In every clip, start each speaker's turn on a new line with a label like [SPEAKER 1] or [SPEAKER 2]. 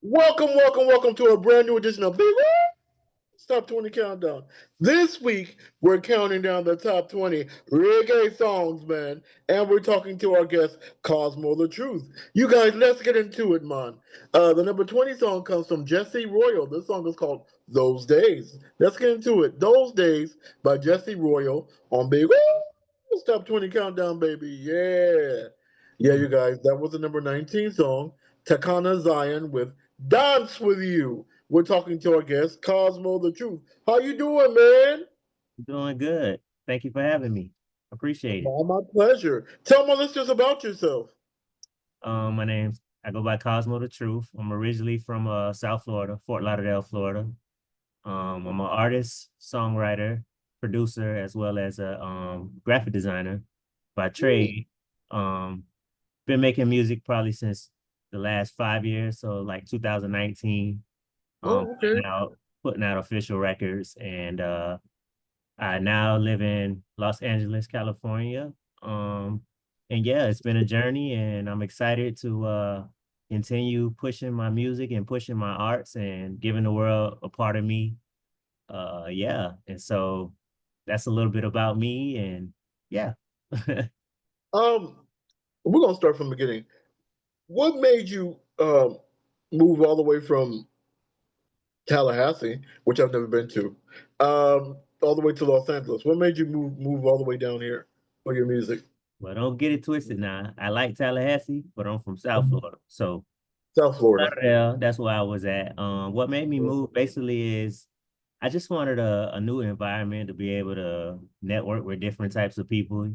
[SPEAKER 1] Welcome to a brand new edition of Big Top 20 Countdown. This week, we're counting down the top 20 reggae songs, man. And we're talking to our guest, Cosmo The Truth. You guys, let's get into it, man. The number 20 song comes from Jesse Royal. This song is called Those Days. Let's get into it. Those Days by Jesse Royal on Big Top 20 Countdown, baby. Yeah. Yeah, you guys, that was the number 19 song, Takana Zion with Dance With You. We're talking to our guest, Cosmo The Truth. How you doing, man?
[SPEAKER 2] Doing good. Thank you for having me. Appreciate it.
[SPEAKER 1] My pleasure. Tell my listeners about yourself.
[SPEAKER 2] I go by Cosmo the Truth. I'm originally from South Florida, Fort Lauderdale, Florida. I'm an artist, songwriter, producer, as well as a graphic designer by
[SPEAKER 1] Hmm.
[SPEAKER 2] trade. Um, been making music probably since the last 5 years, so like 2019.
[SPEAKER 1] Oh, okay.
[SPEAKER 2] Putting out official records, and I now live in Los Angeles, California. Um, and yeah, it's been a journey, and I'm excited to continue pushing my music and pushing my arts and giving the world a part of me. Yeah, and so that's a little bit about me, and yeah.
[SPEAKER 1] Um, we're gonna start from the beginning. What made you move all the way from Tallahassee, which I've never been to, all the way to Los Angeles? What made you move all the way down here for your music?
[SPEAKER 2] Well, don't get it twisted now. I like Tallahassee, but I'm from South Florida, so
[SPEAKER 1] South Florida.
[SPEAKER 2] Lauderdale, that's where I was at. What made me move basically is I just wanted a new environment to be able to network with different types of people.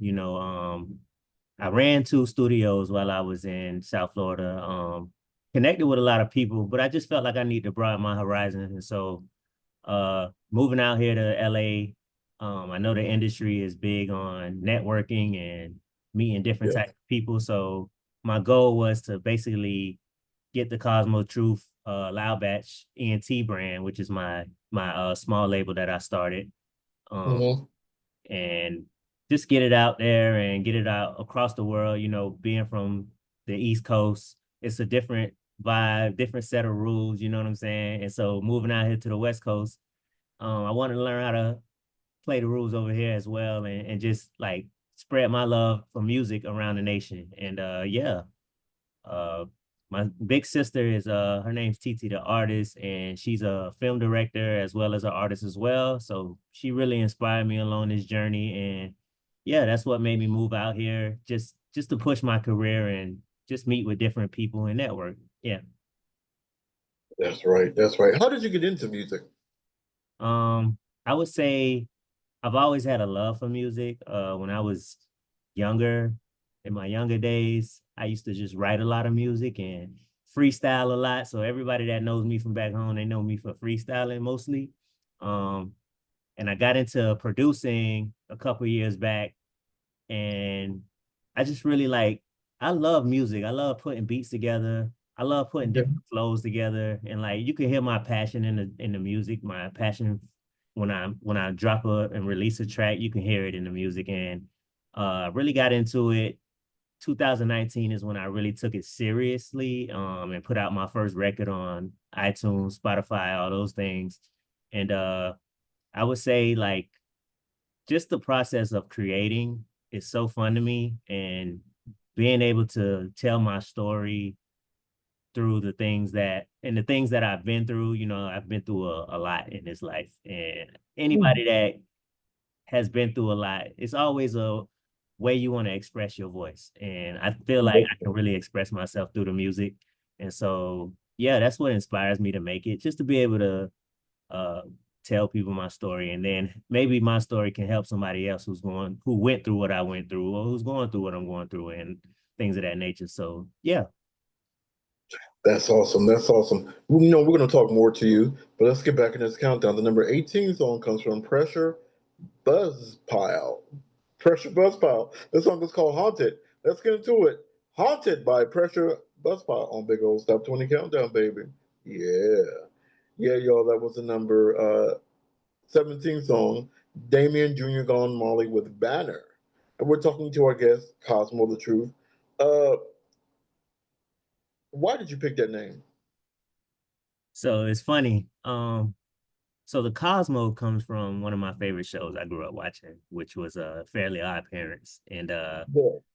[SPEAKER 2] I ran two studios while I was in South Florida, connected with a lot of people, but I just felt like I need to broaden my horizons. And so moving out here to LA, I know the industry is big on networking and meeting different
[SPEAKER 1] Yeah.
[SPEAKER 2] types of people. So my goal was to basically get the Cosmo Truth Loud Batch ENT brand, which is my small label that I started. Um,
[SPEAKER 1] Hmm.
[SPEAKER 2] and just get it out there and get it out across the world. Being from the East Coast, it's a different vibe, different set of rules, you know what I'm saying? And so moving out here to the West Coast, I wanted to learn how to play the rules over here as well and just like spread my love for music around the nation. And yeah, uh, my big sister is her name's Titi the artist, and she's a film director as well as an artist as well. So she really inspired me along this journey, and yeah, that's what made me move out here just to push my career and just meet with different people and network. Yeah.
[SPEAKER 1] That's right. That's right. How did you get into music?
[SPEAKER 2] I would say I've always had a love for music. When I was younger, in my younger days, I used to just write a lot of music and freestyle a lot. So everybody that knows me from back home, they know me for freestyling mostly. Um, and I got into producing a couple years back, and I just really like I love music. I love putting beats together. I love putting
[SPEAKER 1] Okay.
[SPEAKER 2] different flows together, and like you can hear my passion in the music. My passion when I drop and release a track, you can hear it in the music. And really got into it. 2019 is when I really took it seriously, and put out my first record on iTunes, Spotify, all those things. And I would say like just the process of creating is so fun to me, and being able to tell my story through the things that I've been through. I've been through a lot in this life, and
[SPEAKER 1] Mhm.
[SPEAKER 2] anybody that has been through a lot, it's always a way you want to express your voice, and I feel like I can really express myself through the music. And so yeah, that's what inspires me to make it, just to be able to uh tell people my story, and then maybe my story can help somebody else who went through what I went through, or who's going through what I'm going through, and things of that nature. So yeah.
[SPEAKER 1] That's awesome. That's awesome. We're going to talk more to you, but let's get back in this countdown. The number 18 song comes from Pressure Buzz Pile. Pressure Buzz Pile. This song is called Haunted. Let's get into it. Haunted by Pressure Buzz Pile on Big Old Stop 20 Countdown, baby. Yeah. Yeah, y'all, that was the number 17 song, Damien Jr. Gone Molly with Banner. And we're talking to our guest, Cosmo the Truth. Uh, why did you pick that name?
[SPEAKER 2] So it's funny. So the Cosmo comes from one of my favorite shows I grew up watching, which was Fairly Odd Parents. And
[SPEAKER 1] Yeah.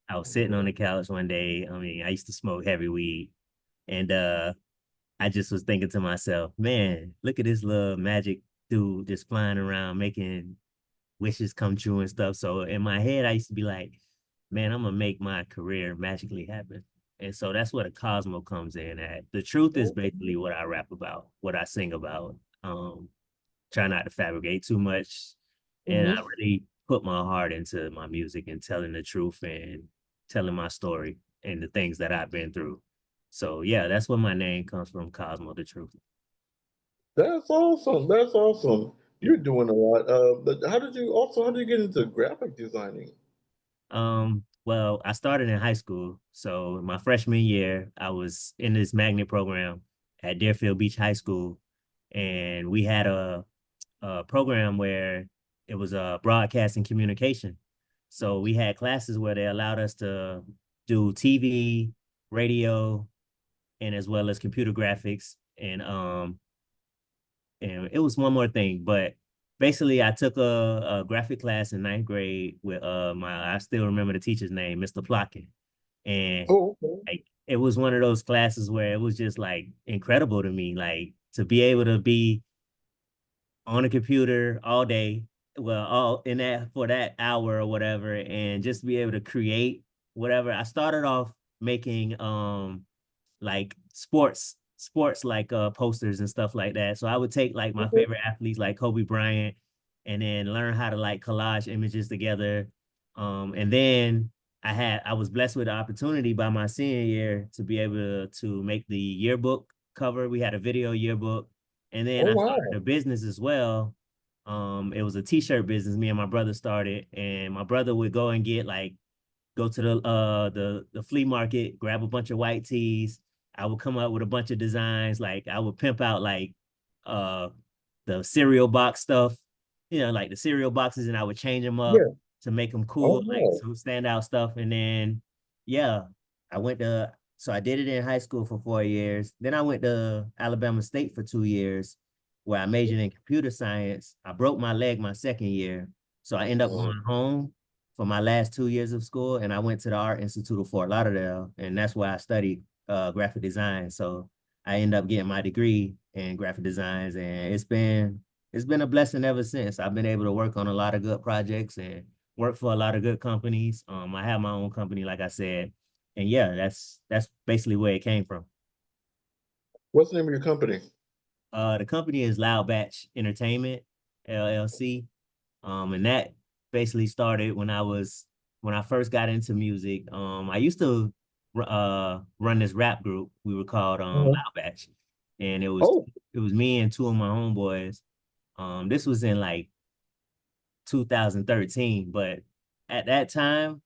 [SPEAKER 2] I was sitting on the couch one day. I mean, I used to smoke heavy weed, and I just was thinking to myself, man, look at this little magic dude just flying around making wishes come true and stuff. So in my head, I used to be like, man, I'm gonna make my career magically happen. And so that's where the Cosmo comes in at. The truth is basically what I rap about, what I sing about. Um, Try not to fabricate too much. And I
[SPEAKER 1] Mm-hmm.
[SPEAKER 2] really put my heart into my music and telling the truth and telling my story and the things that I've been through. So yeah, that's where my name comes from, Cosmo the Truth.
[SPEAKER 1] That's awesome. That's awesome. You're doing a lot. But how did you get into graphic designing?
[SPEAKER 2] Well, I started in high school. So my freshman year, I was in this magnet program at Deerfield Beach High School, and we had a program where it was a broadcasting communication. So we had classes where they allowed us to do TV, radio, and as well as computer graphics. And it was one more thing, but basically I took a graphic class in ninth grade with my I still remember the teacher's name, Mr. Plotkin. And
[SPEAKER 1] Oh, okay.
[SPEAKER 2] like it was one of those classes where it was just like incredible to me, like to be able to be on a computer all day, well, all in that for that hour or whatever, and just be able to create whatever. I started off making like sports like posters and stuff like that. So I would take like my
[SPEAKER 1] Okay.
[SPEAKER 2] favorite athletes like Kobe Bryant and then learn how to like collage images together. And then I was blessed with the opportunity by my senior year to be able to make the yearbook cover. We had a video yearbook, and then
[SPEAKER 1] Oh,
[SPEAKER 2] I started
[SPEAKER 1] wow.
[SPEAKER 2] a business as well. It was a t-shirt business me and my brother started, and my brother would go and get like go to the flea market, grab a bunch of white tees. I would come up with a bunch of designs. Like I would pimp out like uh the cereal box stuff, like the cereal boxes, and I would change them up
[SPEAKER 1] Yeah.
[SPEAKER 2] to make them
[SPEAKER 1] Oh,
[SPEAKER 2] cool, like
[SPEAKER 1] wow.
[SPEAKER 2] some standout stuff. And then yeah, I went to so I did it in high school for 4 years. Then I went to Alabama State for 2 years, where I majored in computer science. I broke my leg my second year, so I ended up
[SPEAKER 1] Oh,
[SPEAKER 2] going home for my last 2 years of school, and I went to the Art Institute of Fort Lauderdale, and that's where I studied graphic design. So I ended up getting my degree in graphic designs, and it's been a blessing ever since. I've been able to work on a lot of good projects and work for a lot of good companies. I have my own company, like I said, and yeah, that's basically where it came from.
[SPEAKER 1] what's the name of your company?
[SPEAKER 2] The company is Loud Batch Entertainment LLC. And that basically started when I first got into music. I used to run this rap group. We were called
[SPEAKER 1] Uh-huh.
[SPEAKER 2] Loud Batch, and it was
[SPEAKER 1] Oh,
[SPEAKER 2] it was me and two of my homeboys. This was in like 2013, but at that time,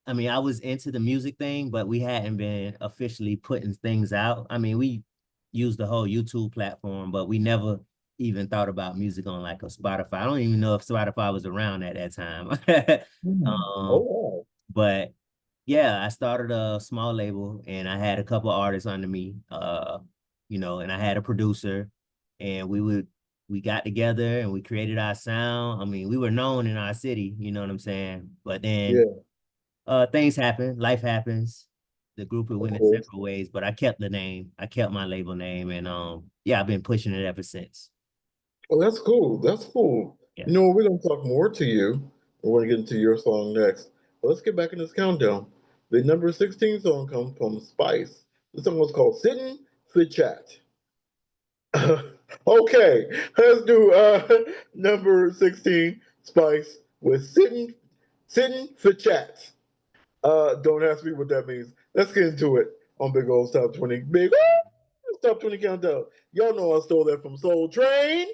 [SPEAKER 2] I mean, I was into the music thing, but we hadn't been officially putting things out. I mean, we used the whole YouTube platform, but we never even thought about music on like a Spotify. I don't even know if Spotify was around at that time.
[SPEAKER 1] oh,
[SPEAKER 2] um,
[SPEAKER 1] wow.
[SPEAKER 2] but yeah, I started a small label and I had a couple artists under me, and I had a producer, and we got together and we created our sound. I mean, we were known in our city, you know what I'm saying? But then
[SPEAKER 1] Yeah,
[SPEAKER 2] things happen, life happens. The group it
[SPEAKER 1] of
[SPEAKER 2] went in
[SPEAKER 1] course.
[SPEAKER 2] several ways, but I kept the name. I kept my label name, and yeah, I've been pushing it ever since.
[SPEAKER 1] Well, that's cool. That's cool.
[SPEAKER 2] Yeah.
[SPEAKER 1] You know, we're going to talk more to you. We're going to get into your song next. But let's get back in this countdown. The number 16 song comes from Spice. The song was called Sitting for Chat. Okay, let's do number 16, Spice, with Sitting for Chat. Don't ask me what that means. Let's get into it on Big Old Top 20. Big Old Top 20 Countdown. Y'all know I stole that from Soul Train.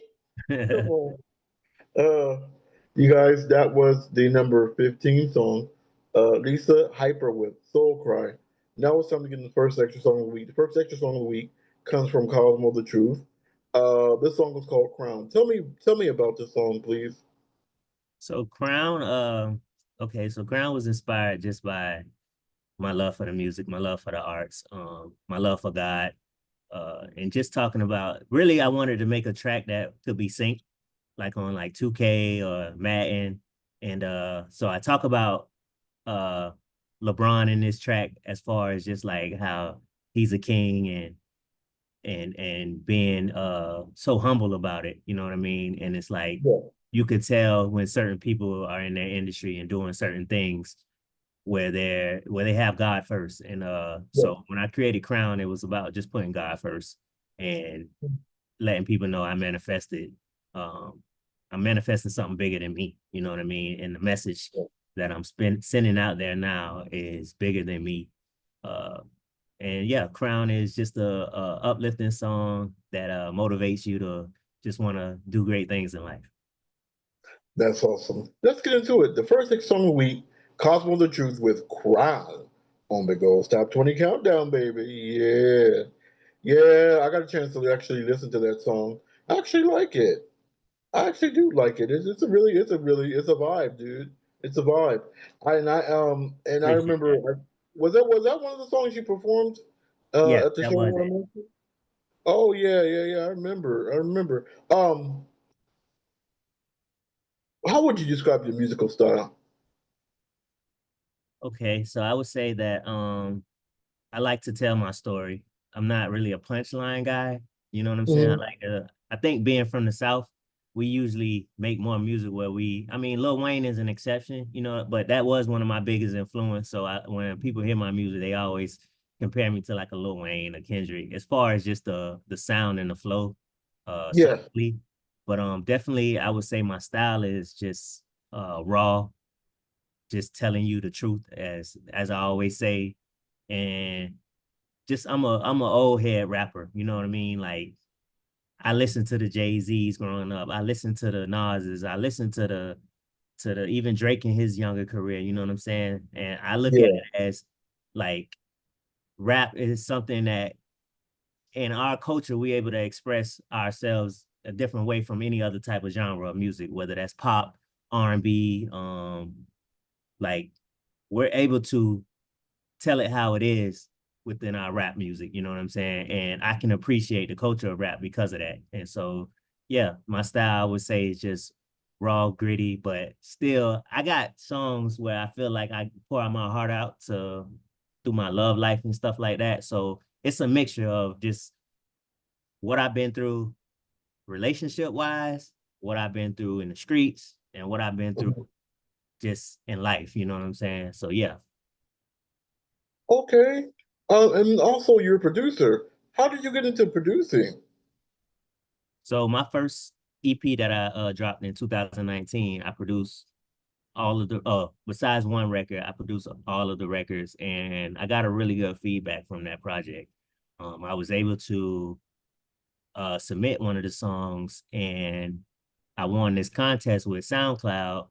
[SPEAKER 1] Come on. Uh, you guys, that was the number 15 song. Lisa Hyper with Soul Cry. Now it's time to get in the first extra song of the week. The first extra song of the week comes from Cosmo The Truth. This song was called Crown. Tell me about this song, please.
[SPEAKER 2] So Crown, okay, so Crown was inspired just by my love for the music, my love for the arts, my love for God. And just talking about really, I wanted to make a track that could be synced like on like 2K or Madden. And so I talk about uh LeBron in this track as far as just like how he's a king and being so humble about it, you know what I mean? And it's like
[SPEAKER 1] Yeah.
[SPEAKER 2] you could tell when certain people are in their industry and doing certain things where they have God first. And
[SPEAKER 1] Yeah.
[SPEAKER 2] so when I created Crown, it was about just putting God first and letting people know um I'm manifesting something bigger than me, you know what I mean? And the message that sending out there now is bigger than me. Uh and yeah, Crown is just a uplifting song that motivates you to just want to do great things in life.
[SPEAKER 1] That's awesome. Let's get into it. The first song of the week, Cosmo The Truth with Crown on the Gold Top 20 Countdown, baby. Yeah. Yeah, I got a chance to actually listen to that song. I actually like it. I actually do like it. It's a vibe, dude. It's a vibe. I
[SPEAKER 2] Appreciate
[SPEAKER 1] remember,
[SPEAKER 2] that.
[SPEAKER 1] was that one of the songs you performed
[SPEAKER 2] Yeah,
[SPEAKER 1] at the
[SPEAKER 2] that
[SPEAKER 1] show
[SPEAKER 2] was
[SPEAKER 1] I
[SPEAKER 2] it.
[SPEAKER 1] mentioned? Oh yeah, yeah, yeah. I remember. I remember. How would you describe your musical style?
[SPEAKER 2] Okay, so I would say that I like to tell my story. I'm not really a punchline guy. You know what I'm saying?
[SPEAKER 1] Hmm.
[SPEAKER 2] I think being from the South, we usually make more music where I mean, Lil Wayne is an exception, you know, but that was one of my biggest influence. So when people hear my music, they always compare me to like a Lil Wayne, a Kendrick, as far as just the sound and the flow,
[SPEAKER 1] Yeah.
[SPEAKER 2] sonically. But definitely I would say my style is just raw, just telling you the truth as I always say. And just I'm a old head rapper. You know what I mean? Like I listened to the Jay-Z's growing up. I listened to the Nas's. I listened to the even Drake in his younger career. You know what I'm saying? And I look at
[SPEAKER 1] Yeah.
[SPEAKER 2] it as like rap is something that in our culture we able to express ourselves a different way from any other type of genre of music, whether that's pop, R&B, like we're able to tell it how it is within our rap music, you know what I'm saying? And I can appreciate the culture of rap because of that. And so, yeah, my style I would say is just raw, gritty, but still I got songs where I feel like I pour out my heart out to through my love life and stuff like that. So it's a mixture of just what I've been through relationship wise, what I've been through in the streets, and what I've been through
[SPEAKER 1] Mhm.
[SPEAKER 2] just in life, you know what I'm saying? So yeah.
[SPEAKER 1] Okay. And also, you're a producer. How did you get into producing?
[SPEAKER 2] So my first EP that I dropped in 2019, I produced all of the besides one record, I produced all of the records and I got a really good feedback from that project. I was able to submit one of the songs and I won this contest with SoundCloud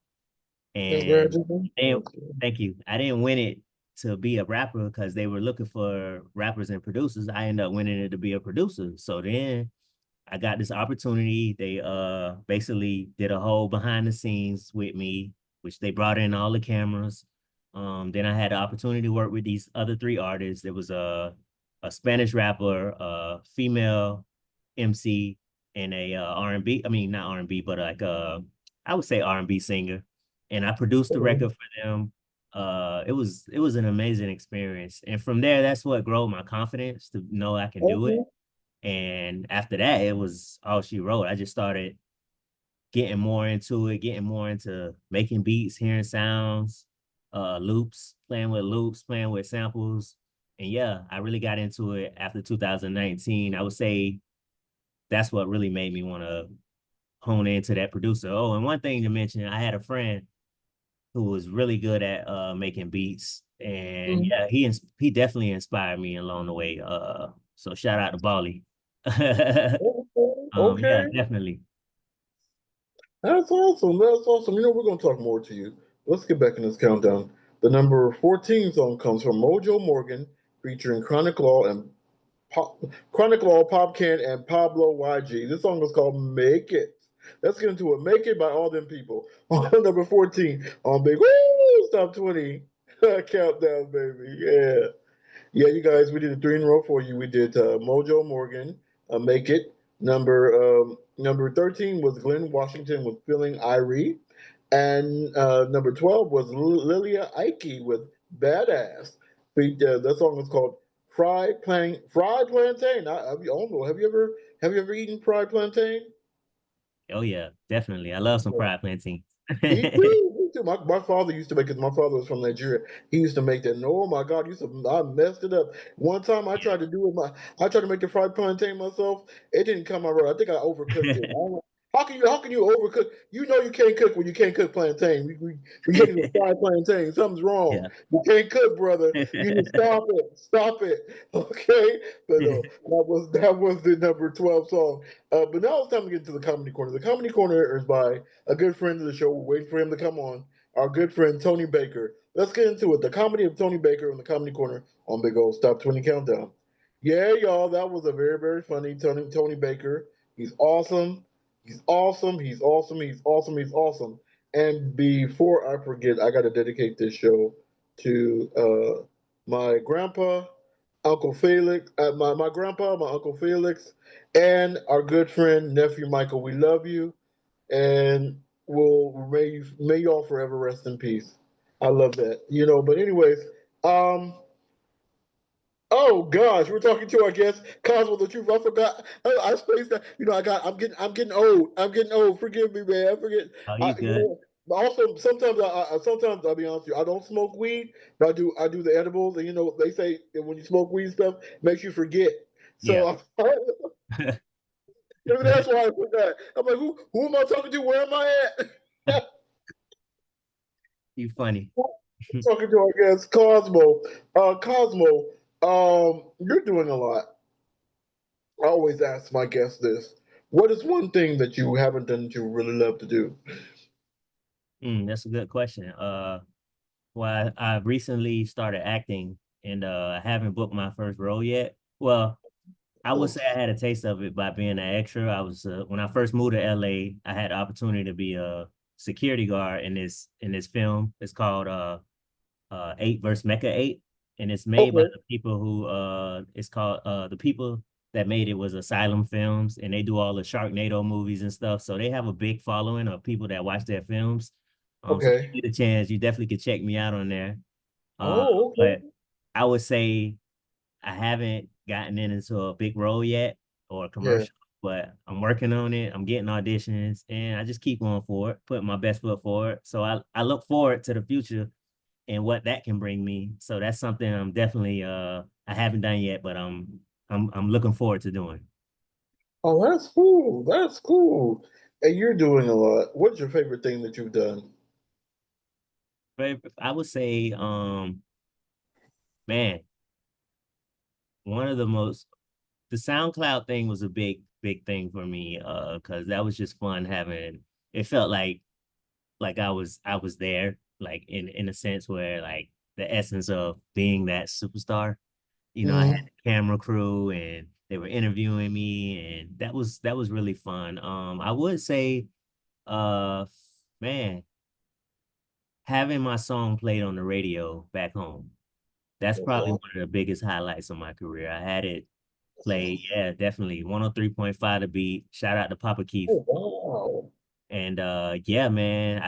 [SPEAKER 2] and and
[SPEAKER 1] Congratulations.
[SPEAKER 2] thank you. I didn't win it to be a rapper because they were looking for rappers and producers. I ended up winning it to be a producer. So then I got this opportunity. They basically did a whole behind the scenes with me, which they brought in all the cameras. Then I had the opportunity to work with these other three artists. There was a Spanish rapper, a female MC, and a R&B. I mean, not R&B, but like I would say R&B singer. And I produced the record for them. It was an amazing experience. And from there, that's what grew my confidence to know I can do it.
[SPEAKER 1] Okay.
[SPEAKER 2] And after that, it was all she wrote. I just started getting more into it, getting more into making beats, hearing sounds, loops, playing with samples. And yeah, I really got into it after 2019. I would say that's what really made me want to hone into that producer. Oh, and one thing to mention, I had a friend who was really good at making beats. And
[SPEAKER 1] Mhm.
[SPEAKER 2] yeah, he definitely inspired me along the way. So shout out to Bali.
[SPEAKER 1] Okay.
[SPEAKER 2] Yeah,
[SPEAKER 1] Okay.
[SPEAKER 2] definitely.
[SPEAKER 1] That's awesome. That's awesome. We're going to talk more to you. Let's get back in this countdown. The number 14 song comes from Mojo Morgan, featuring Chronic Law, Popcan, and Pablo YG. This song is called Make It. Let's get into it. Make It by all them people. On number 14 on Big Woo Stop 20 Countdown, baby. Yeah. Yeah, you guys, we did a three in a row for you. We did Mojo Morgan, Make It. Number 13 was Glenn Washington with Feeling Irie. And number 12 was Lilia Ike with Badass. That song was called Fried Plantain. I don't know. Have you ever eaten fried plantain?
[SPEAKER 2] Oh yeah, definitely. I love some fried plantains.
[SPEAKER 1] Me too. Me too. My father used to make it. My father was from Nigeria. He used to make that. And oh my God, I messed it up. One time I tried to do it. I tried to make the fried plantain myself. It didn't come out right. I think I overcooked it. I don't know. How can you overcook? You know you can't cook when you can't cook plantain. We can't even fry plantain. Something's wrong.
[SPEAKER 2] Yeah.
[SPEAKER 1] You can't cook, brother. You just stop it. Stop it. Okay. But that was the number 12 song. But now it's time to get into the comedy corner. The comedy corner is by a good friend of the show. We're waiting for him to come on. Our good friend Tony Baker. Let's get into it. The comedy of Tony Baker in the Comedy Corner on Big Old Stop 20 Countdown. Yeah, y'all, that was a very, very funny Tony Baker. He's awesome. He's awesome. He's awesome. He's awesome. He's awesome. And before I forget, I got to dedicate this show to my grandpa, Uncle Felix, my grandpa, my Uncle Felix, and our good friend, nephew Michael. We love you and will may y'all forever rest in peace. I love that, But anyways, um, oh gosh, we're talking to our guest, Cosmo The Truth. I forgot. I spaced that. I'm getting old. I'm getting old. Forgive me, man. I forget.
[SPEAKER 2] Oh,
[SPEAKER 1] I,
[SPEAKER 2] you
[SPEAKER 1] you
[SPEAKER 2] good?
[SPEAKER 1] know. Also, sometimes I'll be honest with you. I don't smoke weed, but I do the edibles, and they say that when you smoke weed stuff, it makes you forget.
[SPEAKER 2] Yeah.
[SPEAKER 1] So maybe that's why I forgot. I'm like, who am I talking to? Where am I at?
[SPEAKER 2] You funny.
[SPEAKER 1] Talking to our guest Cosmo. Cosmo, you're doing a lot. I always ask my guests this: what is one thing that you haven't done that you really love to do?
[SPEAKER 2] That's a good question. Well, I recently started acting and I haven't booked my first role yet. Well, I would
[SPEAKER 1] Oh,
[SPEAKER 2] say I had a taste of it by being an extra. I was when I first moved to LA, I had the opportunity to be a security guard in this film. It's called 8 versus Mecca 8, and it's made by
[SPEAKER 1] okay,
[SPEAKER 2] the people who it's called the people that made it was Asylum Films, and they do all the Sharknado movies and stuff. So they have a big following of people that watch their films. So if
[SPEAKER 1] okay.
[SPEAKER 2] you get a chance, you definitely could check me out on there. Uh,
[SPEAKER 1] Oh, okay.
[SPEAKER 2] but I would say I haven't gotten into a big role yet or a
[SPEAKER 1] Yeah.
[SPEAKER 2] commercial, but I'm working on it. I'm getting auditions, and I just keep going for it, putting my best foot forward. So I look forward to the future and what that can bring me. So that's something I'm definitely I haven't done yet, but I'm looking forward to doing.
[SPEAKER 1] Oh, that's cool. That's cool. And you're doing a lot. What's your favorite thing that you've done?
[SPEAKER 2] But I would say, man, one of the SoundCloud thing was a big thing for me, because that was just fun having. It felt like I was there, like in a sense where like the essence of being that superstar. I had
[SPEAKER 1] Hmm.
[SPEAKER 2] the camera crew and they were interviewing me, and that was really fun. I would say, uh, man, having my song played on the radio back home, that's
[SPEAKER 1] That's
[SPEAKER 2] probably
[SPEAKER 1] all.
[SPEAKER 2] one of the biggest highlights of my career. I had it played, yeah, definitely 103.5 the beat. Shout out to Papa Keith.
[SPEAKER 1] Oh, wow.
[SPEAKER 2] And yeah, man,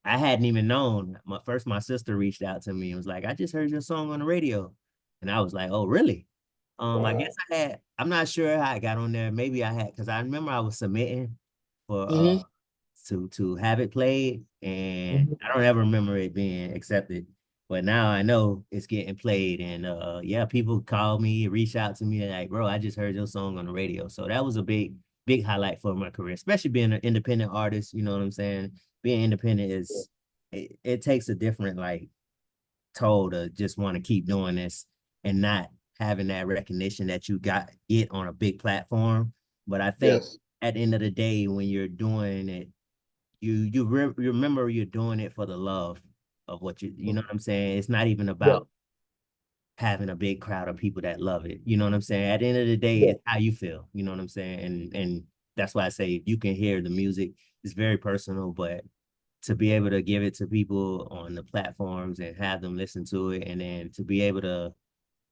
[SPEAKER 2] I hadn't even known. My sister reached out to me and was like, I just heard your song on the radio. And I was like, oh, really? I guess
[SPEAKER 1] Wow.
[SPEAKER 2] I'm not sure how I got on there. Maybe I had, because I remember I was submitting for
[SPEAKER 1] Hmm.
[SPEAKER 2] to have it played, and
[SPEAKER 1] Hmm.
[SPEAKER 2] I don't ever remember it being accepted. But now I know it's getting played, and yeah, people call me, reach out to me, like, bro, I just heard your song on the radio. So that was a big highlight for my career, especially being an independent artist. You know what I'm saying? Being independent is it takes a different like toll to just want to keep doing this and not having that recognition that you got it on a big platform. But I think
[SPEAKER 1] Yes.
[SPEAKER 2] at the end of the day, when you're doing it, you remember you're doing it for the love of what you know what I'm saying. It's not even
[SPEAKER 1] Yeah.
[SPEAKER 2] about having a big crowd of people that love it. You know what I'm saying? At the end of the day,
[SPEAKER 1] Yeah.
[SPEAKER 2] it's how you feel. You know what I'm saying? And that's why I say you can hear the music. It's very personal, but to be able to give it to people on the platforms and have them listen to it, and then to be able to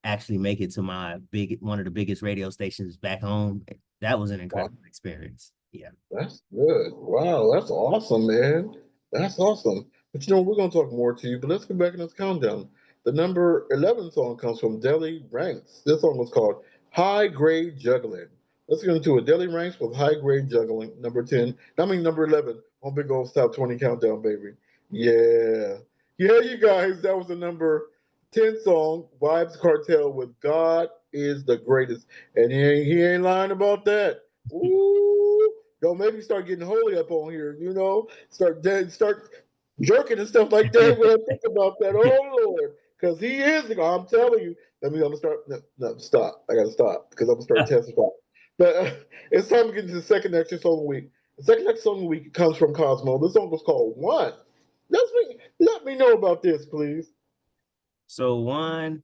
[SPEAKER 2] actually make it to my big one of the biggest radio stations back home, that was an
[SPEAKER 1] Wow,
[SPEAKER 2] incredible experience. Yeah.
[SPEAKER 1] that's good. Wow, that's awesome, man. That's awesome. But we're gonna talk more to you, but let's get back in this countdown. The number 11 song comes from Deli Ranks. This song was called High Grade Juggling. Let's get into it. Deli Ranks with High Grade Juggling, number 10. I mean number 11 on Big Old Top 20 Countdown, baby. Yeah. Yeah, you guys, that was the number 10 song, Vibes Cartel with God is the Greatest. And he ain't lying about that. Ooh, yo, maybe start getting holy up on here. Start jerking and stuff like that when I think about that. Oh Lord, because he is. I'm telling you. I'm gonna start. No, no, stop. I gotta stop because I'm gonna start testifying. But it's time to get into the second extra song of the week. The second extra song of the week comes from Cosmo. This song was called One. Let me know about this, please.
[SPEAKER 2] So one,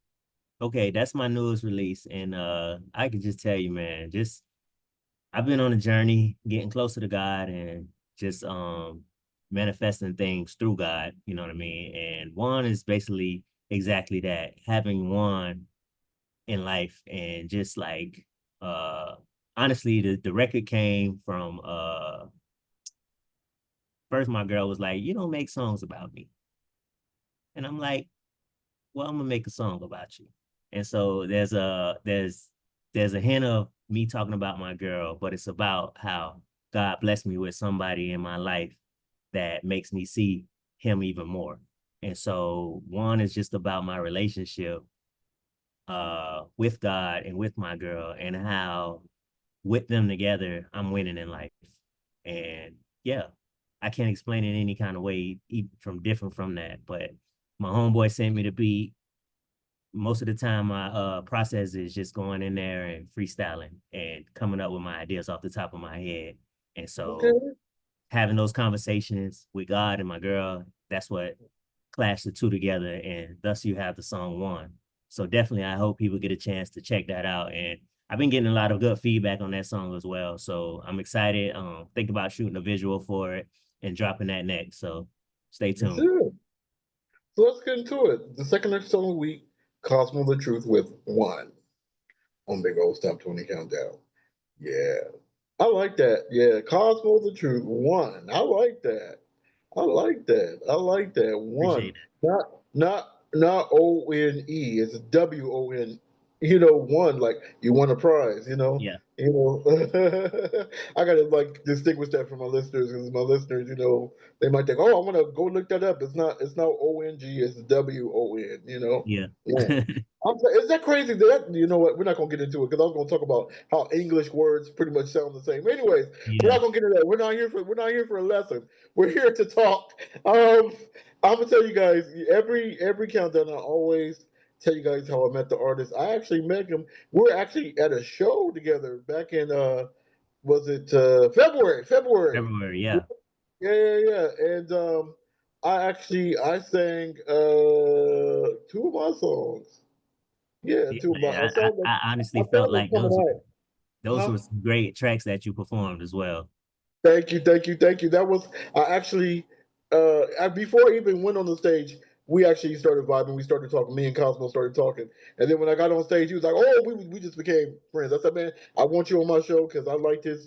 [SPEAKER 2] okay, that's my newest release, and I can just tell you, man, just I've been on a journey getting closer to God and just manifesting things through God, you know what I mean? And one is basically exactly that, having one in life and just like uh honestly the record came from first my girl was like, "You don't make songs about me." And I'm like, "Well, I'm gonna make a song about you." And so there's a hint of me talking about my girl, but it's about how God blessed me with somebody in my life that makes me see him even more. And so one is just about my relationship with God and with my girl and how with them together I'm winning in life. And yeah, I can't explain it in any kind of way from different from that. But my homeboy sent me the beat. Most of the time my process is just going in there and freestyling and coming up with my ideas off the top of my head. And so
[SPEAKER 1] Okay.
[SPEAKER 2] having those conversations with God and my girl, that's what clashed the two together, and thus you have the song One. So definitely, I hope people get a chance to check that out. And I've been getting a lot of good feedback on that song as well. So I'm excited. Think about shooting a visual for it and dropping that next. So stay tuned.
[SPEAKER 1] Good. So let's get into it. The second extra song of the week, Cosmo the Truth with One on Big Old Top 20 Countdown. Yeah. I like that. Yeah. Cosmo the Truth. One. I like that. I like that. I like that. One.
[SPEAKER 2] Appreciate it.
[SPEAKER 1] Not ONE. It's WON. One, like you won a prize, you know.
[SPEAKER 2] Yeah,
[SPEAKER 1] You know. I gotta like distinguish that from my listeners because my listeners, they might think, oh, I wanna go look that up. It's not ONG, it's WON, you know.
[SPEAKER 2] yeah,
[SPEAKER 1] Yeah. Is that crazy? That you know what? We're not gonna get into it because I was gonna talk about how English words pretty much sound the same. Anyways, we're
[SPEAKER 2] yeah.
[SPEAKER 1] not gonna get into that. We're not here for a lesson. We're here to talk. Um, I'm gonna tell you guys every countdown. I always tell you guys how I met the artist. I actually met him. We were actually at a show together back in was it February? February.
[SPEAKER 2] February, yeah,
[SPEAKER 1] Yeah, yeah, yeah. And I sang two of my songs. Yeah,
[SPEAKER 2] yeah.
[SPEAKER 1] two of my
[SPEAKER 2] I, I, I
[SPEAKER 1] my
[SPEAKER 2] honestly felt
[SPEAKER 1] song was
[SPEAKER 2] like
[SPEAKER 1] coming out.
[SPEAKER 2] those
[SPEAKER 1] Huh?
[SPEAKER 2] were some great tracks that you performed as well.
[SPEAKER 1] Thank you, thank you, thank you. That was I actually before I even went on the stage, we actually started vibing. We started talking. Me and Cosmo started talking, and then when I got on stage, he was like, "Oh, we just became friends." I said, "Man, I want you on my show because I like this."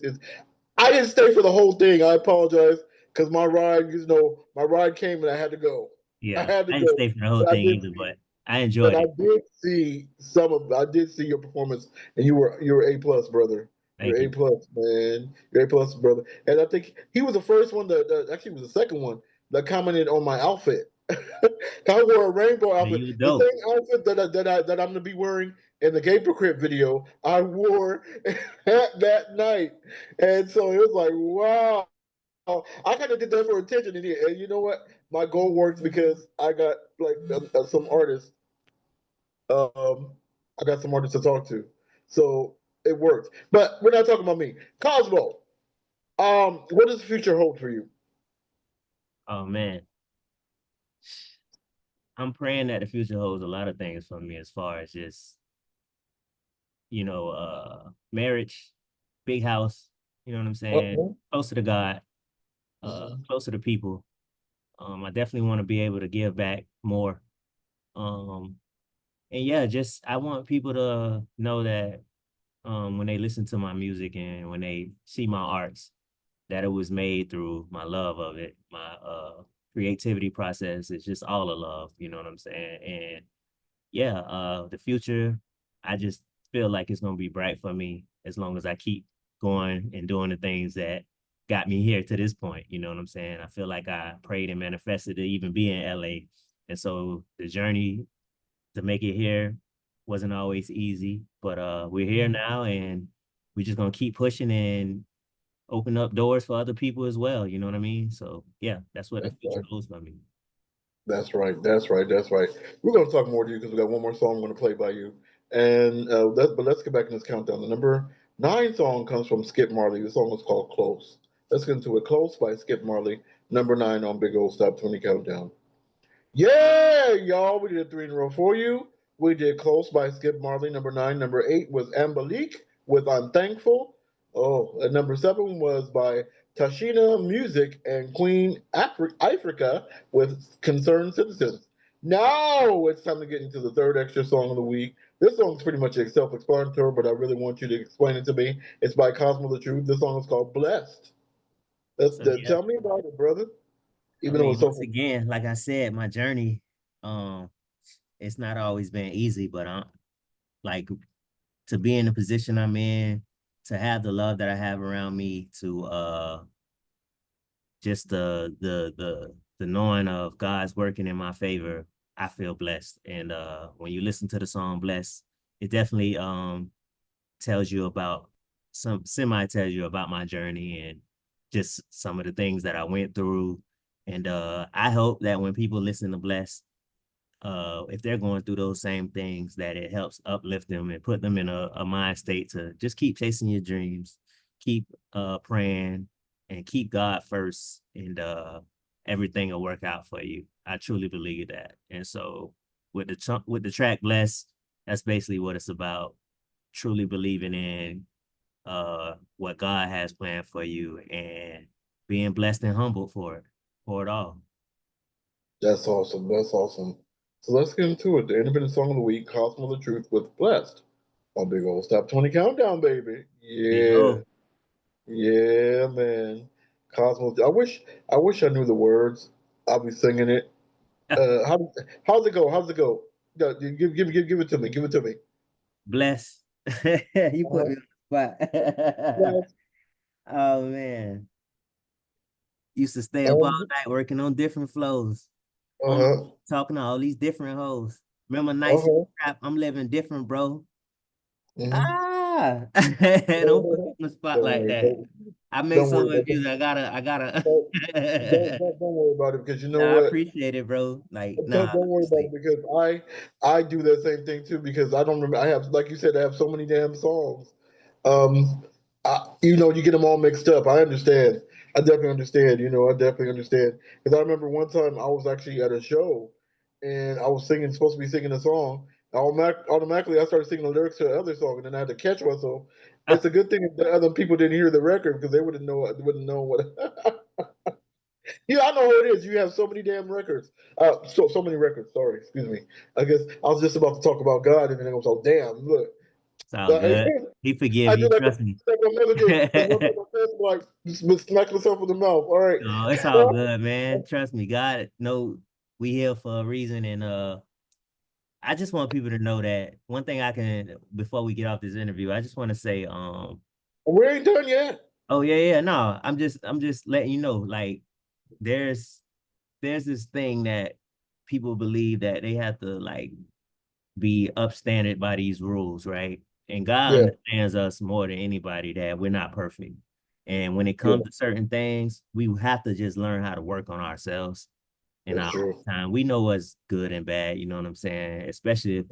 [SPEAKER 1] I didn't stay for the whole thing. I apologize because my ride came and I had to go. I
[SPEAKER 2] Yeah,
[SPEAKER 1] had to
[SPEAKER 2] I didn't
[SPEAKER 1] go,
[SPEAKER 2] stay for the whole
[SPEAKER 1] but I
[SPEAKER 2] thing
[SPEAKER 1] did
[SPEAKER 2] either,
[SPEAKER 1] see
[SPEAKER 2] but I
[SPEAKER 1] but
[SPEAKER 2] enjoyed
[SPEAKER 1] I
[SPEAKER 2] it.
[SPEAKER 1] did see I did see your performance, and you were A plus, brother. You're
[SPEAKER 2] Thank
[SPEAKER 1] A
[SPEAKER 2] you.
[SPEAKER 1] plus, man. You're A plus, brother. And I think he was the first one that actually was the second one that commented on my outfit. I wore a rainbow
[SPEAKER 2] Man,
[SPEAKER 1] outfit,
[SPEAKER 2] you were
[SPEAKER 1] the
[SPEAKER 2] dope.
[SPEAKER 1] same outfit that I'm gonna be wearing in the Gay Crypt video. I wore that night, and so it was like, wow. I kind of did that for attention, and you know what? My goal worked because I got like some artists um, I got some artists to talk to. So it worked. But we're not talking about me. Cosmo, what does the future hold for you?
[SPEAKER 2] Oh man, I'm praying that the future holds a lot of things for me as far as just, marriage, big house, you know what I'm saying?
[SPEAKER 1] Uh-huh.
[SPEAKER 2] Closer to God,
[SPEAKER 1] Mhm.
[SPEAKER 2] closer to people. I definitely want to be able to give back more. Um, And yeah, just I want people to know that when they listen to my music and when they see my arts, that it was made through my love of it, my creativity process. It's just all a love, you know what I'm saying? And yeah, the future, I just feel like it's gonna be bright for me as long as I keep going and doing the things that got me here to this point. You know what I'm saying? I feel like I prayed and manifested to even be in LA. And so the journey to make it here wasn't always easy, but we're here now and we're just gonna keep pushing and open up doors for other people as well. You know what I mean? So yeah, that's what the
[SPEAKER 1] That's
[SPEAKER 2] future
[SPEAKER 1] right.
[SPEAKER 2] holds for me.
[SPEAKER 1] That's right. That's right. That's right. We're going to talk more to you because we got one more song I'm going to play by you. And but let's get back in this countdown. The number nine song comes from Skip Marley. The song is called Close. Let's get into it. Close by Skip Marley. Number nine on Big Old Stop 20 Countdown. Yeah, y'all, we did three in a row for you. We did Close by Skip Marley, number nine. Number eight was Ambalik with I'm Thankful. Oh, and number seven was by Tashina Music and Queen Africa with Concerned Citizens. Now it's time to get into the third extra song of the week. This song's pretty much self explanatory, but I really want you to explain it to me. It's by Cosmo The Truth. This song is called Blessed.
[SPEAKER 2] So yeah,
[SPEAKER 1] Tell me about it, brother.
[SPEAKER 2] I
[SPEAKER 1] Even though
[SPEAKER 2] mean,
[SPEAKER 1] it's
[SPEAKER 2] once
[SPEAKER 1] so.
[SPEAKER 2] again, like I said, my journey, um, it's not always been easy, but I'm like to be in the position I'm in, to have the love that I have around me, to just the knowing of God's working in my favor, I feel blessed. And when you listen to the song Blessed, it definitely tells you about some semi tells you about my journey and just some of the things that I went through. And I hope that when people listen to Bless, if they're going through those same things, that it helps uplift them and put them in a mind state to just keep chasing your dreams, keep praying, and keep God first, and everything will work out for you. I truly believe that. And so with the track Bless, that's basically what it's about. Truly believing in what God has planned for you and being blessed and humbled for it all.
[SPEAKER 1] That's awesome. That's awesome. So let's get into it. The independent song of the week, Cosmo the Truth with Blessed. On Big Old Stop 20 Countdown, baby. Yeah.
[SPEAKER 2] Yo,
[SPEAKER 1] Yeah, man. Cosmo. I wish I knew the words. I'll be singing it. How's it go? How's it go? Give it to me. Give it to me.
[SPEAKER 2] bless. You put
[SPEAKER 1] Uh-huh.
[SPEAKER 2] me on the spot.
[SPEAKER 1] Blessed.
[SPEAKER 2] Oh man. Used to stay up all
[SPEAKER 1] Um,
[SPEAKER 2] night working on different flows. On
[SPEAKER 1] uh-huh.
[SPEAKER 2] talking to all these different hoes. Remember nights in
[SPEAKER 1] Uh-huh.
[SPEAKER 2] the trap? I'm living different, bro.
[SPEAKER 1] Mm-hmm.
[SPEAKER 2] Ah, don't put me on the spot
[SPEAKER 1] Don't
[SPEAKER 2] like
[SPEAKER 1] worry.
[SPEAKER 2] that. I make
[SPEAKER 1] Don't
[SPEAKER 2] so
[SPEAKER 1] worry
[SPEAKER 2] much
[SPEAKER 1] about
[SPEAKER 2] music.
[SPEAKER 1] it.
[SPEAKER 2] I gotta.
[SPEAKER 1] Don't worry about it because you know
[SPEAKER 2] Nah, I
[SPEAKER 1] what?
[SPEAKER 2] appreciate it, bro. Like, nah,
[SPEAKER 1] Don't worry about it
[SPEAKER 2] honestly.
[SPEAKER 1] because I do that same thing too because I don't remember. I have, like you said, I have so many damn songs. Um, you get them all mixed up. I understand. I definitely understand. I definitely understand because I remember one time I was actually at a show and I was supposed to be singing a song. Automatically, I started singing the lyrics to the other song, and then I had to catch one. So
[SPEAKER 2] Ah,
[SPEAKER 1] it's a good thing if the other people didn't hear the record because they wouldn't know what. Yeah, I know who it is. You have so many damn records. So many records. Sorry, excuse me. I guess I was just about to talk about God, and then I was like, damn, look.
[SPEAKER 2] it's all
[SPEAKER 1] Uh,
[SPEAKER 2] good. He forgive
[SPEAKER 1] I
[SPEAKER 2] you.
[SPEAKER 1] did like
[SPEAKER 2] Trust me.
[SPEAKER 1] my mother did. Because one time my friend was like, just smack myself in the mouth. All right.
[SPEAKER 2] No, it's all good, man. Trust me. God know we here for a reason. And I just want people to know that one thing I can before we get off this interview, I just want to say,
[SPEAKER 1] We ain't done yet.
[SPEAKER 2] oh yeah, yeah, no, I'm just letting you know, like there's there's this thing that people believe that they have to like be upstandard by these rules, right? And God
[SPEAKER 1] Yeah,
[SPEAKER 2] understands us more than anybody that we're not perfect. And when it
[SPEAKER 1] yeah,
[SPEAKER 2] comes to certain things, we have to just learn how to work on ourselves in
[SPEAKER 1] that's
[SPEAKER 2] our
[SPEAKER 1] true.
[SPEAKER 2] own time. We know what's good and bad, you know what I'm saying? Especially if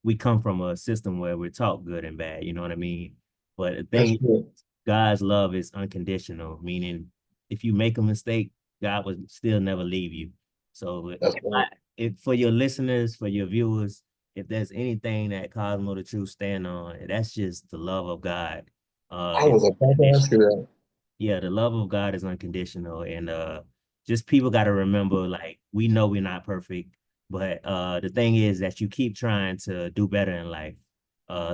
[SPEAKER 2] we come from a system where we're taught good and bad, you know what I mean? But the
[SPEAKER 1] That's
[SPEAKER 2] thing,
[SPEAKER 1] true.
[SPEAKER 2] God's love is unconditional, meaning if you make a mistake, God would still never leave you. So
[SPEAKER 1] That's right.
[SPEAKER 2] if for your listeners, for your viewers, if there's anything that Cosmo the Truth stand on, that's just the love of God.
[SPEAKER 1] I
[SPEAKER 2] It's
[SPEAKER 1] was about to ask you
[SPEAKER 2] unconditional.
[SPEAKER 1] that.
[SPEAKER 2] Yeah, the love of God is unconditional, and just people got to remember, like we know we're not perfect. But the thing is that you keep trying to do better in life.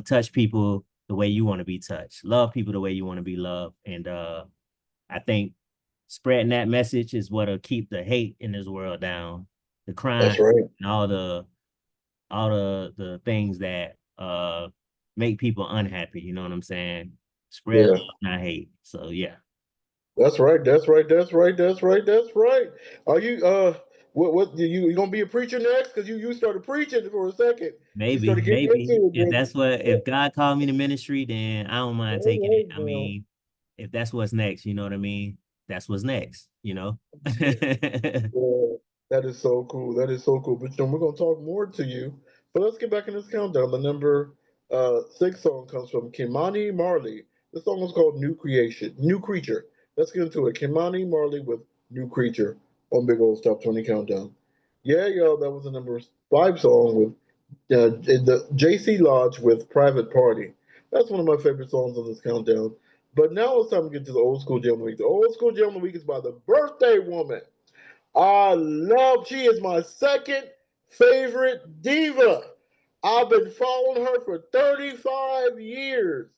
[SPEAKER 2] Touch people the way you want to be touched. Love people the way you want to be loved. And I think spreading that message is what'll keep the hate in this world down, the crime,
[SPEAKER 1] That's right.
[SPEAKER 2] and all the things that make people unhappy. You know what I'm saying? Spread
[SPEAKER 1] Yeah.
[SPEAKER 2] love, not hate. So yeah,
[SPEAKER 1] That's right. That's right. That's right. That's right. That's right. Are you what you gonna be a preacher next? Because you started preaching for a second. You
[SPEAKER 2] maybe,
[SPEAKER 1] started getting
[SPEAKER 2] maybe
[SPEAKER 1] into it,
[SPEAKER 2] if
[SPEAKER 1] brother.
[SPEAKER 2] that's what if God called me to ministry, then I don't mind
[SPEAKER 1] All
[SPEAKER 2] taking it.
[SPEAKER 1] right,
[SPEAKER 2] I
[SPEAKER 1] now.
[SPEAKER 2] mean, if that's what's next, you know what I mean? That's what's next, you know?
[SPEAKER 1] Yeah, that is so cool. That is so cool. But we're gonna talk more to you. But let's get back in this countdown. The number six song comes from Kimani Marley. The song is called New Creation, New Creature. Let's get into it. Kimani Marley with New Creature on Big Old Top 20 Countdown. Yeah, y'all, that was the number five song with the JC Lodge with Private Party. That's one of my favorite songs on this countdown. But now it's time to get to the old school jam of the week. The old school jam of the week is by the birthday woman. She is my second favorite diva. I've been following her for 35 years.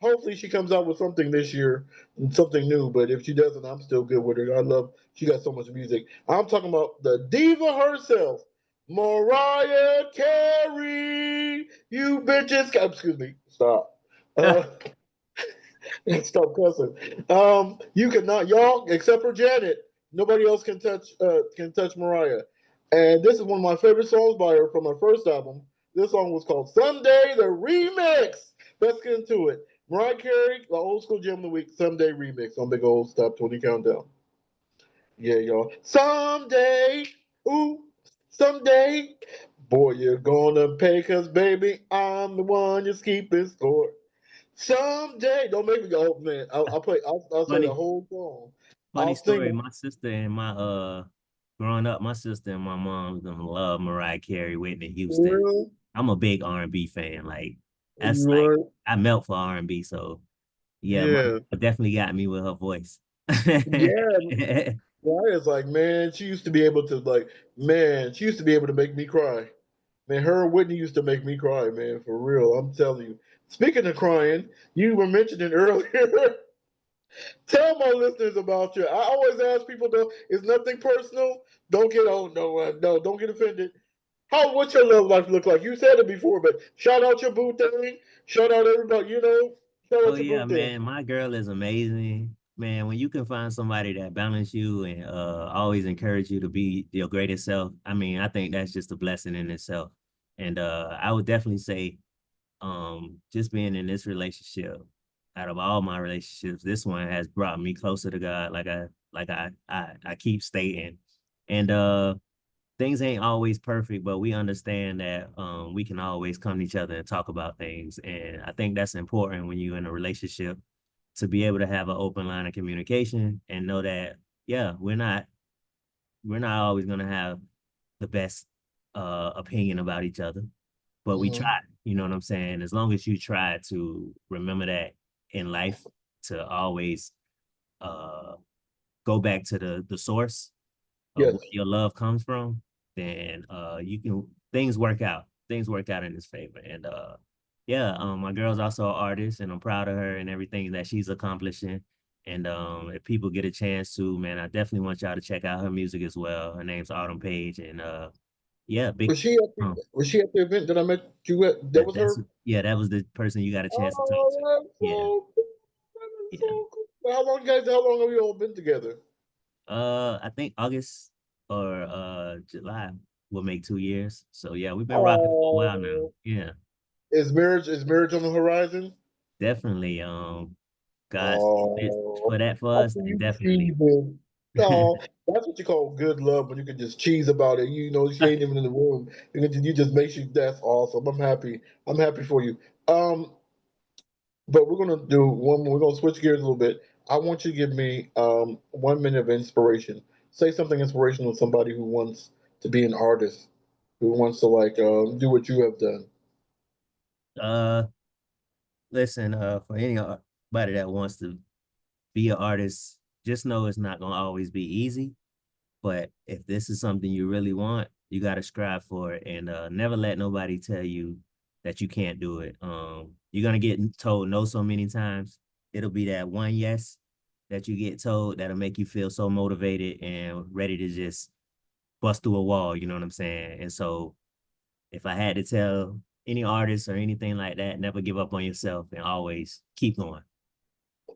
[SPEAKER 1] Hopefully she comes out with something this year, something new. But if she doesn't, I'm still good with her. She got so much music. I'm talking about the diva herself, Mariah Carey. You bitches, excuse me, stop. Uh, Stop cussing. You cannot, y'all, except for Janet. Nobody else can touch Mariah. And this is one of my favorite songs by her from her first album. This song was called "Someday" the remix. Let's get into it. Mariah Carey, the old school gem of the week, "Someday" remix on Big Old Top 20 Countdown. Yeah, y'all. Someday, ooh, someday, boy, you're gonna pay, 'cause baby, I'm the one just keeping score. Someday, don't make me go, oh, man. I'll play. I'll say the
[SPEAKER 2] funny,
[SPEAKER 1] whole song.
[SPEAKER 2] funny
[SPEAKER 1] I'll sing
[SPEAKER 2] story.
[SPEAKER 1] the
[SPEAKER 2] My sister and my growing up, my sister and my mom gonna love Mariah Carey, Whitney Houston.
[SPEAKER 1] real.
[SPEAKER 2] I'm a big R&B fan. Like that's like
[SPEAKER 1] Right.
[SPEAKER 2] I melt for R&B. So yeah, my
[SPEAKER 1] Yeah.
[SPEAKER 2] mom definitely got me with her voice.
[SPEAKER 1] Yeah. Right. It's like, man, she used to be able to she used to be able to make me cry. Man, her and Whitney used to make me cry, man, for real. I'm telling you. Speaking of crying, you were mentioning earlier. Tell my listeners about you. I always ask people though, it's nothing personal. Don't get no, don't get offended. What's your love life look like? You said it before, but shout out your boo thing. Shout out everybody, shout
[SPEAKER 2] Oh
[SPEAKER 1] out your
[SPEAKER 2] yeah,
[SPEAKER 1] boo thing.
[SPEAKER 2] man, my girl is amazing. Man, when you can find somebody that balance you and always encourage you to be your greatest self, I mean, I think that's just a blessing in itself. And I would definitely say just being in this relationship, out of all my relationships, this one has brought me closer to God, like I keep stating. And things ain't always perfect, but we understand that we can always come to each other and talk about things. And I think that's important when you're in a relationship to be able to have an open line of communication and know that, yeah, we're not always gonna have the best opinion about each other, but we
[SPEAKER 1] Hmm.
[SPEAKER 2] try. You know what I'm saying? As long as you try to remember that in life, to always uh go back to the source of
[SPEAKER 1] Yes.
[SPEAKER 2] where your love comes from, then you can things work out in his favor. And yeah, my girl's also an artist and I'm proud of her and everything that she's accomplishing. And if people get a chance to, man, I definitely want y'all to check out her music as well. Her name's Autumn Page. And yeah, big um,
[SPEAKER 1] Was she at the event that I met you at? That was
[SPEAKER 2] that's
[SPEAKER 1] her?
[SPEAKER 2] yeah, that was the person you got a chance to talk
[SPEAKER 1] Oh,
[SPEAKER 2] to.
[SPEAKER 1] that's
[SPEAKER 2] Yeah,
[SPEAKER 1] so cool. That is
[SPEAKER 2] yeah.
[SPEAKER 1] so cool. How long have you all been together?
[SPEAKER 2] I think August or July will make 2 years. So yeah, we've been rocking for a while now.
[SPEAKER 1] Oh,
[SPEAKER 2] Yeah,
[SPEAKER 1] is marriage on the horizon?
[SPEAKER 2] definitely. God's
[SPEAKER 1] Oh,
[SPEAKER 2] for that for
[SPEAKER 1] I
[SPEAKER 2] us,
[SPEAKER 1] see
[SPEAKER 2] then
[SPEAKER 1] you
[SPEAKER 2] definitely.
[SPEAKER 1] cheesing. Oh, that's what you call good love when you can just cheese about it. She ain't even in the room. You just makes you. That's awesome. I'm happy. I'm happy for you. Um, but we're gonna do one. We're gonna switch gears a little bit. I want you to give me 1 minute of inspiration. Say something inspirational to somebody who wants to be an artist, who wants to do what you have done.
[SPEAKER 2] uh, Listen, for anybody that wants to be an artist, just know it's not gonna always be easy. But if this is something you really want, You got to strive for it, and never let nobody tell you that you can't do it. You're gonna get told no so many times. It'll be that one yes that you get told that'll make you feel so motivated and ready to just bust through a wall. You know what I'm saying? And so, if I had to tell any artist or anything like that, never give up on yourself and always keep going.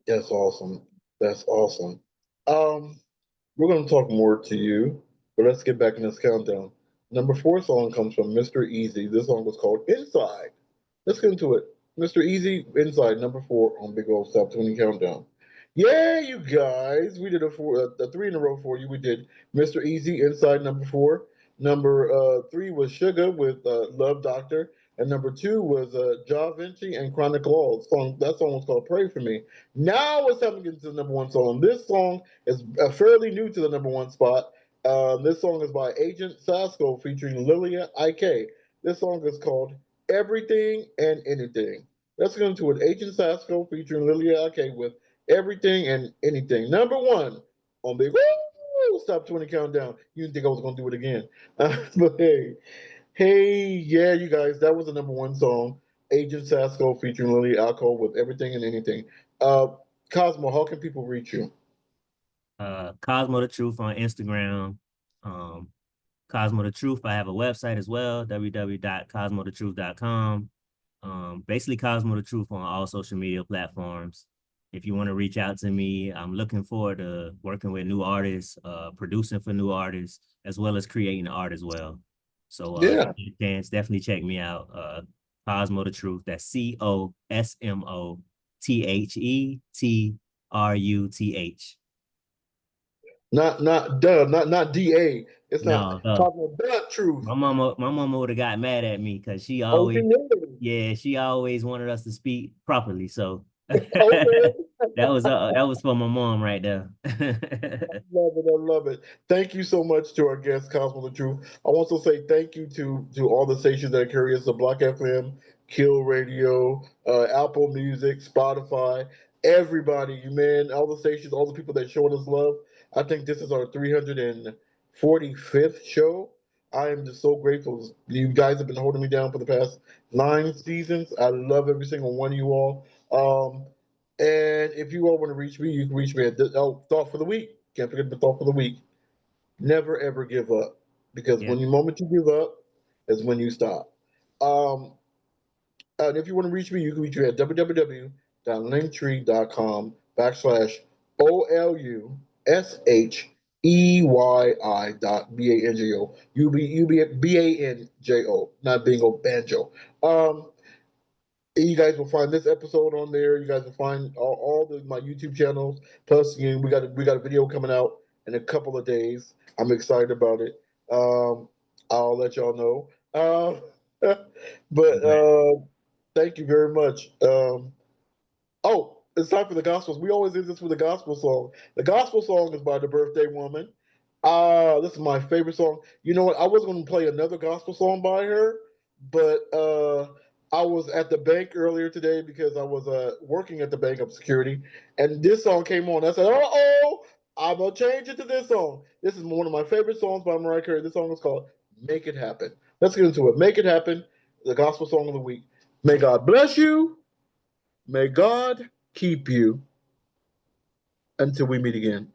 [SPEAKER 1] That's awesome. That's awesome. Um, we're going to talk more to you, but let's get back in this countdown. Number four song comes from Mr. Easy. This song was called Inside. Let's get into it. Mr. Easy, Inside, number four on Big Old Stop 20 Countdown. Yeah, you guys, we did a three in a row for you. We did Mr. Easy, Inside, number four. Number three was Sugar with Love Doctor. And number two was Ja Vinci and Chronic Laws. That song was called Pray For Me. Now it's time to get into the number one song. This song is fairly new to the number one spot. This song is by Agent Sasco featuring Lilia IK. This song is called Everything and Anything. Let's get into it. Agent Sasco featuring Lilia IK with Everything and Anything. Number one on the Stop 20 Countdown. You didn't think I was going to do it again. But hey, yeah, you guys, that was the number one song. Agent Sasco featuring Lily Alco with Everything and Anything. Uh, Cosmo, how can people reach you?
[SPEAKER 2] Cosmo the Truth on Instagram. Um, Cosmo the Truth. I have a website as well, www.cosmothetruth.com. Basically Cosmo the Truth on all social media platforms. If you want to reach out to me, I'm looking forward to working with new artists, producing for new artists, as well as creating art as well. So
[SPEAKER 1] Yeah.
[SPEAKER 2] chance, definitely check me out. Cosmo the Truth. That's CosmoThetruth.
[SPEAKER 1] Not DA. It's not
[SPEAKER 2] No,
[SPEAKER 1] Cosmo The Truth.
[SPEAKER 2] my mama would have got mad at me because she
[SPEAKER 1] Oh, you
[SPEAKER 2] always,
[SPEAKER 1] know.
[SPEAKER 2] yeah, she always wanted us to speak properly. So
[SPEAKER 1] Okay.
[SPEAKER 2] that was for my mom right there.
[SPEAKER 1] Love it. I love it. Thank you so much to our guest, Cosmo the Truth. I want to say thank you to all the stations that carry us, the Block FM, Kill Radio, Apple Music, Spotify, everybody, you man, all the stations, all the people that showed us love. I think this is our 345th show. I am just so grateful. You guys have been holding me down for the past 9 seasons. I love every single one of you all. And if you all want to reach me, you can reach me at thought for the week. Can't forget the thought for the week. Never ever give up, because
[SPEAKER 2] Yeah,
[SPEAKER 1] when the moment you give up is when you stop. Um, and if you want to reach me, you can reach me at www.linktree's.com/OLUSHEYI.BANJO. BANJO, not bingo, banjo. You guys will find this episode on there. You guys will find my YouTube channels. Plus, we got a video coming out in a couple of days. I'm excited about it. Um, I'll let y'all know. But
[SPEAKER 2] right.
[SPEAKER 1] thank you very much. Oh, it's time for the gospels. We always do this with the gospel song. The gospel song is by the Birthday Woman. This is my favorite song. You know what? I was going to play another gospel song by her, but I was at the bank earlier today because I was working at the bank of security, and this song came on. I said, "Uh oh, I'm gonna change it to this song." This is one of my favorite songs by Mariah Carey. This song is called "Make It Happen." Let's get into it. "Make It Happen," the gospel song of the week. May God bless you. May God keep you until we meet again.